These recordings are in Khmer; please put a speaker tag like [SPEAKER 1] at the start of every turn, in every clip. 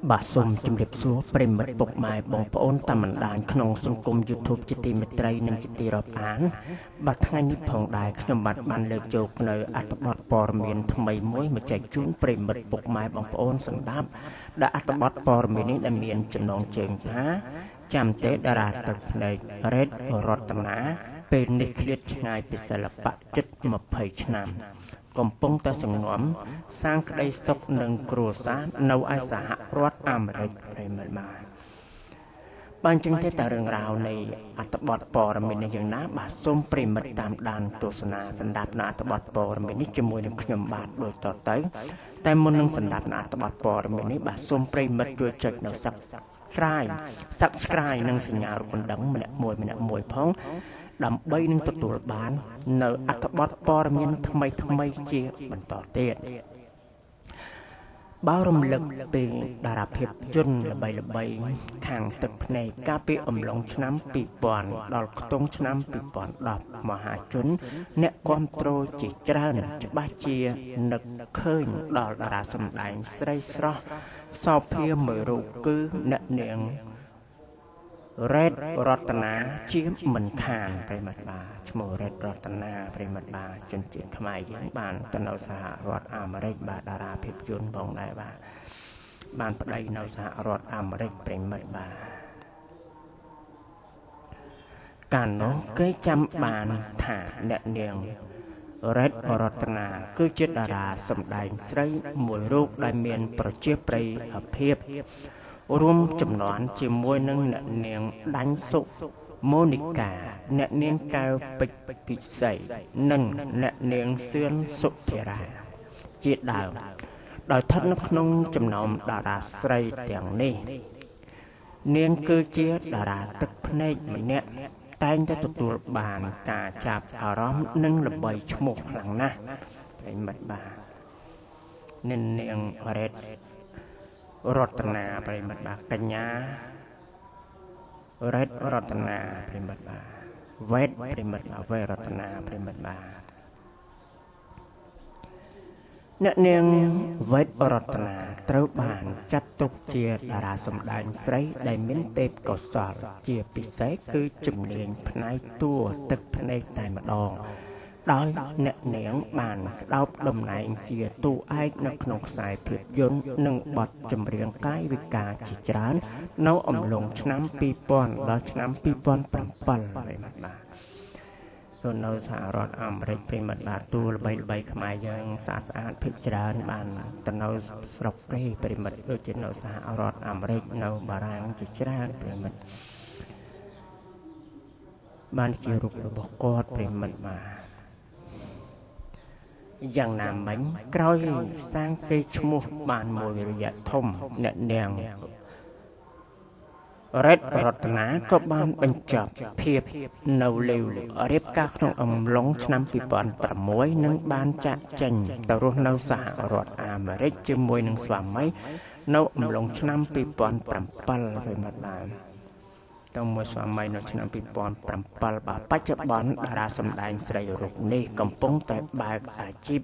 [SPEAKER 1] បាទសូមជម្រាបសួរប្រិមិត្តពុកម៉ែបងប្អូនតាមបណ្ដាញក្នុងសង្គម YouTube ជាទីមេត្រីនិងជាទីរាប់អានបាទថ្ងៃនេះផងដែរខ្ញុំបានលើកយកនៅអត្ថបទព័ត៌មានថ្មីមួយមកចែកជូនប្រិមិត្តពុកម៉ែបងប្អូនសម្ដាប់ដែលអត្ថបទព័ត៌មាននេះដែលមានចំណងជើងថាចាំទេតារាទឹកភ្នែករ៉េតរតនាពេលនេះឃ្លាតឆ្ងាយពីសិល្បៈជិត20ឆ្នាំកំពុងតែសង្ងំសាងក្តីសុខនិងគ្រួសារនៅឯសហរដ្ឋអាមេរិកប្រិមិត្តបានចឹងទេតែរឿងរ៉ាវនៃអត្ថបទព័ត៌មាននេះយ៉ាងណាបាទសូមប្រិមិត្តតាមដានទស្សនាសម្ដាប់នៅអត្ថបទព័ត៌មាននេះជាមួយនឹងខ្ញុំបាទដូចតទៅតែមុននឹងសម្ដាប់នៅអត្ថបទព័ត៌មាននេះបាទសូមប្រិមិត្តជួយចុចនៅ Subscribe និងសញ្ញារូបកណ្ដឹងម្នាក់មួយផងដើម្បីនឹងទទួលបាននៅអត្ថបទព័ត៌មានថ្មីជាបន្តទៀតបើរំលឹកពីតារាភាពយន្តល្បីខាងទឹកភ្នែកកាលពីអំឡុងឆ្នាំ2000ដល់ខ្ទង់ឆ្នាំ2010មហាជនអ្នកគាំទ្រជាច្រើនច្បាស់ជានឹកឃើញដល់តារាសម្ដែងស្រីស្រស់សោភាមួយរូបគឺអ្នកនាងរ៉េតរតនាជាមិនខានប្រិមិត្តបាទឈ្មោះរ៉េតរតនាប្រិមិត្តបាទជនជាតិខ្មែរយើងបានទៅនៅសហរដ្ឋអាមេរិកបាទតារាភាពយន្តផងដែរបាទបានប្តីនៅសហរដ្ឋអាមេរិកប្រិមិត្តបាទកាលនោះគេចាំបានថាអ្នកនាងរ៉េតរតនាគឺជាតារាសម្ដែងស្រីមួយរូបដែលមានប្រជាប្រិយភាពរួមចំនួនជាមួយនឹងអ្នកនាងដាញ់សុម៉ូនីកាអ្នកនាងកែវពេជ្រពិសីនិងអ្នកនាងសឿនសុធិរាជាដើមដោយស្ថិតនៅក្នុងចំណោមតារាស្រីទាំងនេះនាងគឺជាតារាទឹកភ្នែកម្នាក់តែងតែទទួលបានការចាប់អារម្មណ៍និងល្បីឈ្មោះខ្លាំងណាស់ប្រិមិត្តបាទនាងរ៉េតរតនាប្រិមិត្តបាទកញ្ញារ៉េតរតនាប្រិមិត្តបាទវ៉េតប្រិមិត្តបាទវ៉េរតនាប្រិមិត្តបាទអ្នកនាងវ៉េតរតនាត្រូវបានចាត់ទុកជាតារាសម្ដែងស្រីដែលមានទេពកោសល្យជាពិសេសគឺជំនាញផ្នែកតួទឹកភ្នែកតែម្ដងដោយអ្នកនាងបានក្តោបតំណែងជាតួឯកនៅក្នុងខ្សែភាពយន្តនិងបទចម្រៀងកាយវិការជាច្រើននៅអំឡុងឆ្នាំ2000ដល់ឆ្នាំ2007ប្រិមិត្តបាទទៅនៅសហរដ្ឋអាមេរិកប្រិមិត្តបាទតួល្បីខ្មែរយើងស្អាតភាគច្រើនបានទៅនៅស្រុកគេប្រិមិត្តដូចជានៅសហរដ្ឋអាមេរិកនៅបារាំងជាច្រើនប្រិមិត្តបានជារូបរបស់គាត់ប្រិមិត្តបាទយ៉ាងណាមិញក្រោយសាងកេរ្តិ៍ឈ្មោះបានមួយរយៈធំអ្នកនាងរ៉េតរតនាក៏បានបញ្ចប់ភាពនៅលេវរៀបការក្នុងអំឡុងឆ្នាំ2006និងបានចាក់ចេញទៅរស់នៅសហរដ្ឋអាមេរិកជាមួយនឹងស្វាមីនៅអំឡុងឆ្នាំ2007ប្រិមិត្តបាទទៅមួយស្វាមីនៅឆ្នាំ2007បាទបច្ចុប្បន្នតារាសម្ដែងស្រីរូបនេះកំពុងតែបើកអាជី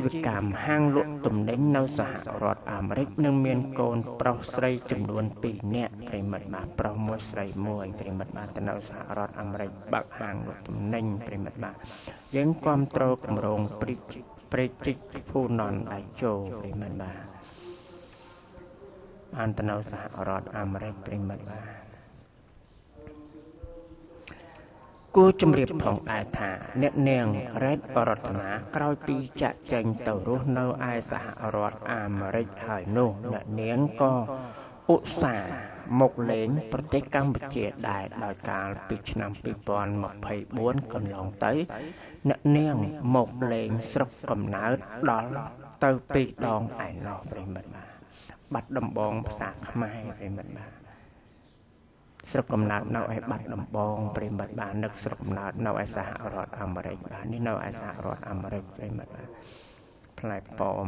[SPEAKER 1] វកម្មហាងលក់ទំនិញនៅសហរដ្ឋអាមេរិកនិងមានកូនប្រុសស្រីចំនួន2នាក់ប្រិមិត្តបាទប្រុសមួយស្រីមួយប្រិមិត្តបាទទៅនៅសហរដ្ឋអាមេរិកបើកហាងលក់ទំនិញប្រិមិត្តបាទយើងគ្រប់គ្រងគម្រោងព្រេជីកហ្វូណនដៃជោប្រិមិត្តបាទបានទៅនៅសហរដ្ឋអាមេរិកប្រិមិត្តបាទគួរជម្រាបផងដែរថាអ្នកនាងរ៉េតរតនាក្រោយពីចាក់ចែងទៅរស់នៅឯសហរដ្ឋអាមេរិកហើយនោះអ្នកនាងក៏ឧស្សាហ៍មកលេងប្រទេសកម្ពុជាដែរដោយកាលពីឆ្នាំ2024កន្លងទៅអ្នកនាងមកលេងស្រុកកំណើតដល់ទៅ2ដងឯណោះប្រិមិត្តបាទបាត់ដំបងភាសាខ្មែរប្រិមិត្តបាទស្រុកកំណើតនៅឯបាត់ដំបងប្រិមិត្តបាទនឹកស្រុកកំណើតនៅឯសហរដ្ឋអាមេរិកបាទនេះនៅឯសហរដ្ឋអាមេរិកប្រិមិត្តបាទផ្លែប៉ោម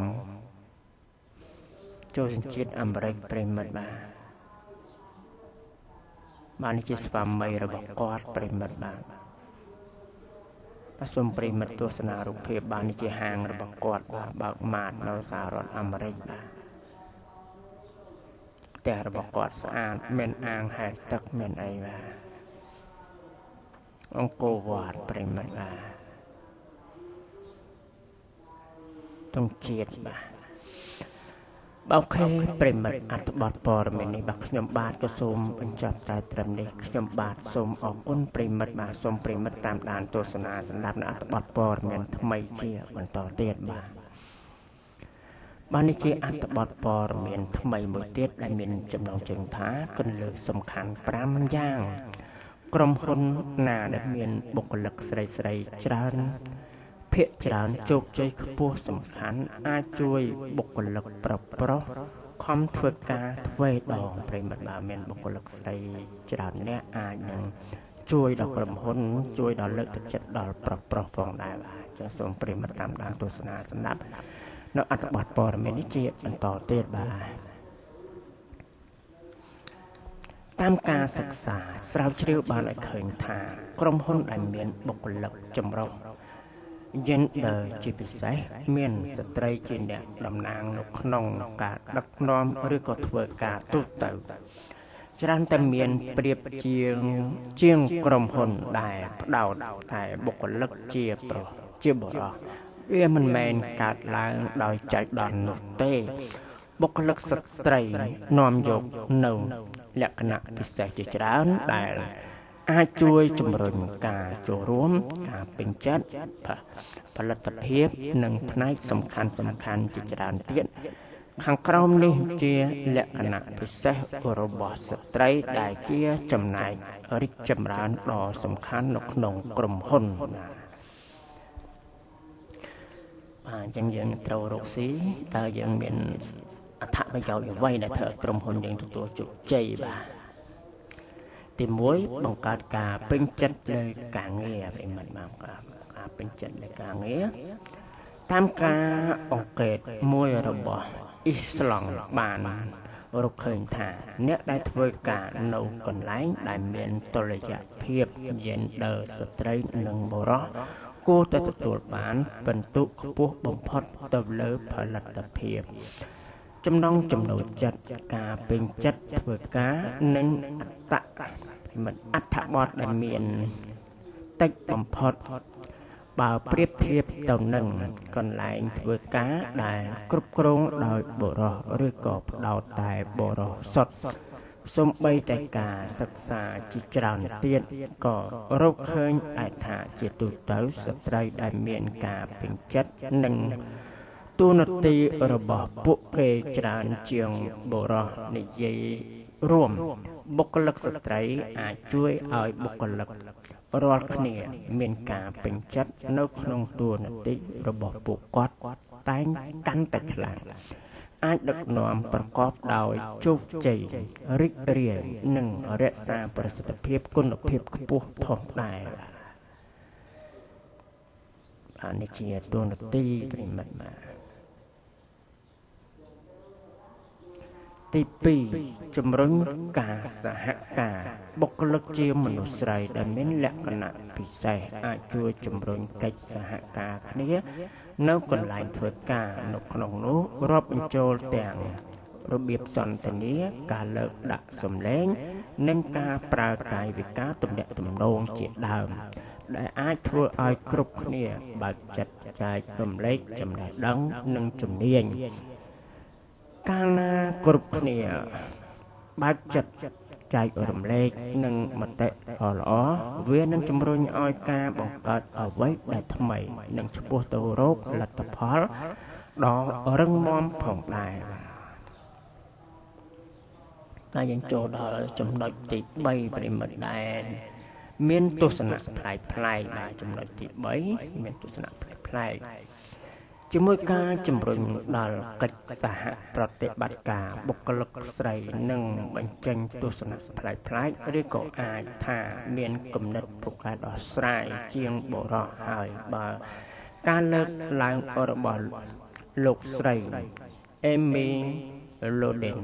[SPEAKER 1] ចូលសញ្ជាតិអាមេរិកប្រិមិត្តបាទបាននេះជាស្វាមីរបស់គាត់ប្រិមិត្តបាទ សូមប្រិមិត្តទស្សនារូបភាពបាននេះជាហាងរបស់គាត់បាទបើកម៉ាតនៅសហរដ្ឋអាមេរិកបាទផ្ទះរបស់គាត់ស្អាតមានអាងហែលទឹកមានអីបាទអង្គរវត្តប្រិមិត្តបាទទង់ជាតិបាទអូខេប្រិមិត្តអត្ថបទព័ត៌មាននេះបាទខ្ញុំបាទក៏សូមបញ្ចប់តែត្រឹមនេះខ្ញុំបាទសូមអរគុណប្រិមិត្តបាទសូមប្រិមិត្តតាមដានទស្សនាសម្រាប់នៅអត្ថបទព័ត៌មានថ្មីជាបន្តទៀតបាទនេះជាអត្ថបទព័ត៌មានថ្មីមួយទៀតដែលមានចំណងជើងថាគន្លឹះសំខាន់5យ៉ាងក្រុមហ៊ុនណាដែលមានបុគ្គលិកស្រីច្រើនភាគច្រើនជោគជ័យខ្ពស់សំខាន់អាចជួយបុគ្គលិកប្រុសខំធ្វើការទ្វេដងប្រិមិត្តបាទមានបុគ្គលិកស្រីច្រើនអ្នកអាចនឹងជួយដល់ក្រុមហ៊ុនជួយដល់លើកទឹកចិត្តដល់ប្រុសផងដែរបាទចាសសូមប្រិមិត្តតាមដានទស្សនាសម្រាប់នៅអត្ថបទព័ត៌មាននេះជាបន្តទៀតបាទតាមការសិក្សាស្រាវជ្រាវបានឲ្យឃើញថាក្រុមហ៊ុនដែលមានបុគ្គលិកចម្រុះgender ជាពិសេសមានស្ត្រីជាអ្នកតំណាងនៅក្នុងការដឹកនាំឬក៏ធ្វើការទូទៅច្រើនតែមានប្រៀបជាងក្រុមហ៊ុនដែលផ្ដោតតែបុគ្គលិកជាបុរសវាមិនមែនកើតឡើងដោយចៃដន្យនោះទេបុគ្គលិកស្ត្រីនាំយកនៅលក្ខណៈពិសេសជាច្រើនដែលអាចជួយជំរុញការចូលរួមការពេញចិត្តផលិតភាពនិងផ្នែកសំខាន់ជាច្រើនទៀតខាងក្រោមនេះជាលក្ខណៈពិសេសរបស់ស្ត្រីដែលជាចំណែករីកចម្រើនដ៏សំខាន់នៅក្នុងក្រុមហ៊ុនបាទអញ្ចឹងយើងត្រូវរកស៊ីតើយើងមានអត្ថប្រយោជន៍អ្វីដែលធ្វើឲ្យក្រុមហ៊ុនយើងទទួលជោគជ័យបាទទី1បង្កើតការពេញចិត្តលើការងារប្រិមិត្តបាទការពេញចិត្តលើការងារតាមការអង្កេតមួយរបស់អ៊ីស្លង់បានរកឃើញថាអ្នកដែលធ្វើការនៅកន្លែងដែលមានតុល្យភាព gender ស្ត្រីនិងបុរសគួរតែទទួលបានពិន្ទុខ្ពស់បំផុតទៅលើផលិតភាពចំណង់ចំណូលចិត្តការពេញចិត្តធ្វើការនិងអត្ថបទដែលមានតិចបំផុតបើប្រៀបធៀបទៅនឹងកន្លែងធ្វើការដែលគ្រប់គ្រងដោយបុរសឬក៏ផ្ដោតតែបុរសសុទ្ធសូម្បីតែការសិក្សាជាច្រើនទៀតក៏រកឃើញដែរថាជាទូទៅស្ត្រីដែលមានការពេញចិត្តនិងតួនាទីរបស់ពួកគេច្រើនជាងបុរសនិយាយរួមបុគ្គលិកស្ត្រីអាចជួយឲ្យបុគ្គលិករាល់គ្នាមានការពេញចិត្តនៅក្នុងតួនាទីរបស់ពួកគាត់តែងកាន់តែខ្លាំងអាចដឹកនាំប្រកបដោយជោគជ័យរីករាយនិងរក្សាប្រសិទ្ធភាពគុណភាពខ្ពស់ផងដែរអានេះជាតួនាទីប្រិមិត្តបាទទី2ជំរុញការសហការបុគ្គលិកជាមនុស្សស្រីដែលមានលក្ខណៈពិសេសអាចជួយជំរុញកិច្ចសហការគ្នានៅកន្លែងធ្វើការនៅក្នុងនោះរាប់បញ្ចូលទាំងរបៀបសន្ទនាការលើកដាក់សំឡេងនិងការប្រើកាយវិការទំនាក់ទំនងជាដើមដែលអាចធ្វើឲ្យគ្រប់គ្នាបើកចិត្តចែករំលែកចំណេះដឹងនិងជំនាញកាលណាគ្រប់គ្នាបើកចិត្តចែករំលែកនិងមតិល្អវានឹងជំរុញឲ្យការបង្កើតអ្វីដែលថ្មីនិងឆ្ពោះទៅរកលទ្ធផលដ៏រឹងមាំផងដែរតែយើងចូលដល់ចំណុចទី3ប្រិមិត្តដែរមានទស្សនៈប្លែកបាទចំណុចទី3មានទស្សនៈប្លែកជាមួយការជំរុញដល់កិច្ចសហប្រតិបត្តិការបុគ្គលិកស្រីនិងបញ្ចេញទស្សនៈប្លែកឬក៏អាចថាមានគំនិតពូកែដោះស្រាយជាងបុរសហើយបើការលើកឡើងរបស់លោកស្រី Amy Loden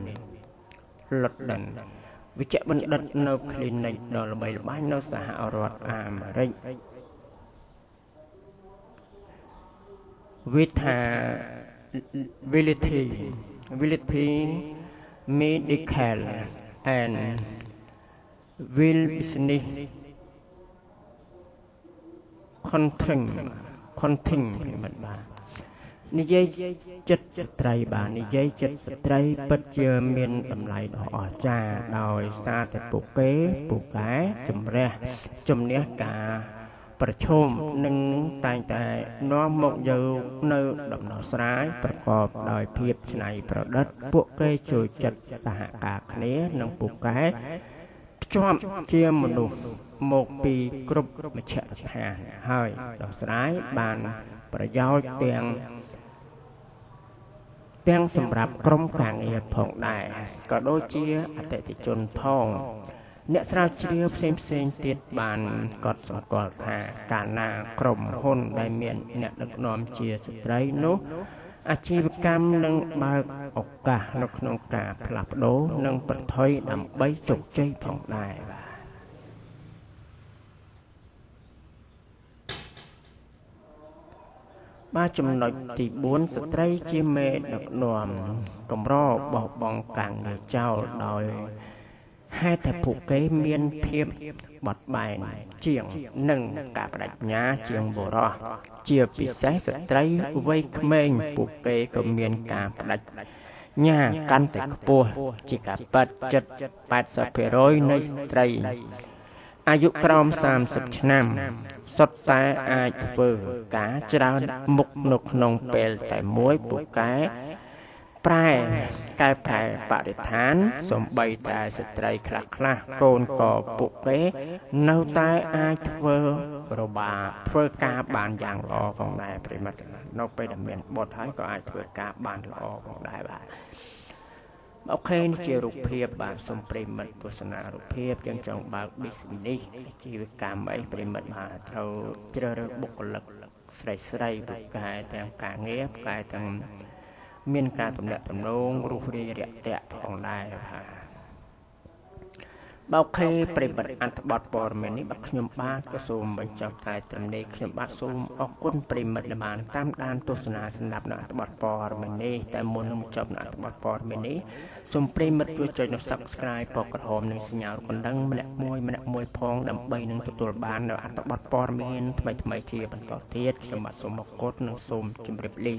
[SPEAKER 1] វិជ្ជបណ្ឌិតនៅ clinic ដ៏ល្បីល្បាញនៅសហរដ្ឋអាមេរិក vitality medical and will business content មិនបាទនិយាយចិត្តស្ត្រីបាទនិយាយចិត្តស្ត្រីពិតជាមានតម្លៃដ៏អស្ចារ្យដោយសារតែពួកគេពូកែជំនះការប្រឈមនឹងតែងតែនាំមកយកនៅដំណោះស្រាយប្រកបដោយភាពច្នៃប្រឌិតពួកគេជួយចិត្តសហការគ្នានិងពូកែភ្ជាប់ជាមនុស្សមកពីគ្រប់មជ្ឈដ្ឋានហើយដោះស្រាយបានប្រយោជន៍ទាំងសម្រាប់ក្រុមការងារផងដែរក៏ដូចជាអតិថិជនផងអ្នកស្រាវជ្រាវផ្សេងទៀតបានកត់សម្គាល់ថាកាលណាក្រុមហ៊ុនដែលមានអ្នកដឹកនាំជាស្ត្រីនោះអាជីវកម្មនឹងបើកឱកាសនៅក្នុងការផ្លាស់ប្ដូរនិងប្រថុយដើម្បីជោគជ័យផងដែរបាទចំណុចទី4ស្ត្រីជាមេដឹកនាំកម្របោះបង់ការងារបចោលដោយហេតុតែពួកគេមានភាពបត់បែនជាងនិងការបដិញ្ញាជាងបុរសជាពិសេសស្ត្រីវ័យក្មេងពួកគេក៏មានការបដិញ្ញាកាន់តែខ្ពស់ជាការពិត80% នៃស្ត្រីអាយុក្រោម30ឆ្នាំសុទ្ធតែអាចធ្វើការច្រើនមុខនៅក្នុងពេលតែមួយពួកគេកែប្រែបរិស្ថានសំបីតែស្ត្រីខ្លះកូនក៏ពួកគេនៅតែអាចធ្វើការបានយ៉ាងល្អផងដែរប្រិមិត្តនៅពេលដែលមានបុត្រហើយក៏អាចធ្វើការបានល្អផងដែរបាទអូខេនេះជារូបភាពបាទសូមប្រិមិត្តទស្សនារូបភាពយើងចង់បើក business ជីវកម្មអីប្រិមិត្តបាទត្រូវជ្រើសរើសបុគ្គលិកស្រីពួកគេទាំងការងារពួកគេទាំងមានការទំនាក់ទំនងរុះរាយរាក់ទាក់ផងដែរបាទបើអូខេប្រិមិត្តអត្ថបទព័ត៌មាននេះបាទខ្ញុំបាទក៏សូមបញ្ចប់តែត្រឹមនេះខ្ញុំបាទសូមអរគុណប្រិមិត្តដែលបានតាមដានទស្សនាសម្រាប់នៅអត្ថបទព័ត៌មាននេះតែមុននឹងបញ្ចប់នៅអត្ថបទព័ត៌មាននេះសូមប្រិមិត្តជួយចុច Subscribe ពណ៌ក្រហមនិងសញ្ញារូបកណ្ដឹងម្នាក់មួយផងដើម្បីនឹងទទួលបាននៅអត្ថបទព័ត៌មានថ្មីជាបន្តទៀតខ្ញុំបាទសូមអរគុណនិងសូមជម្រាបលា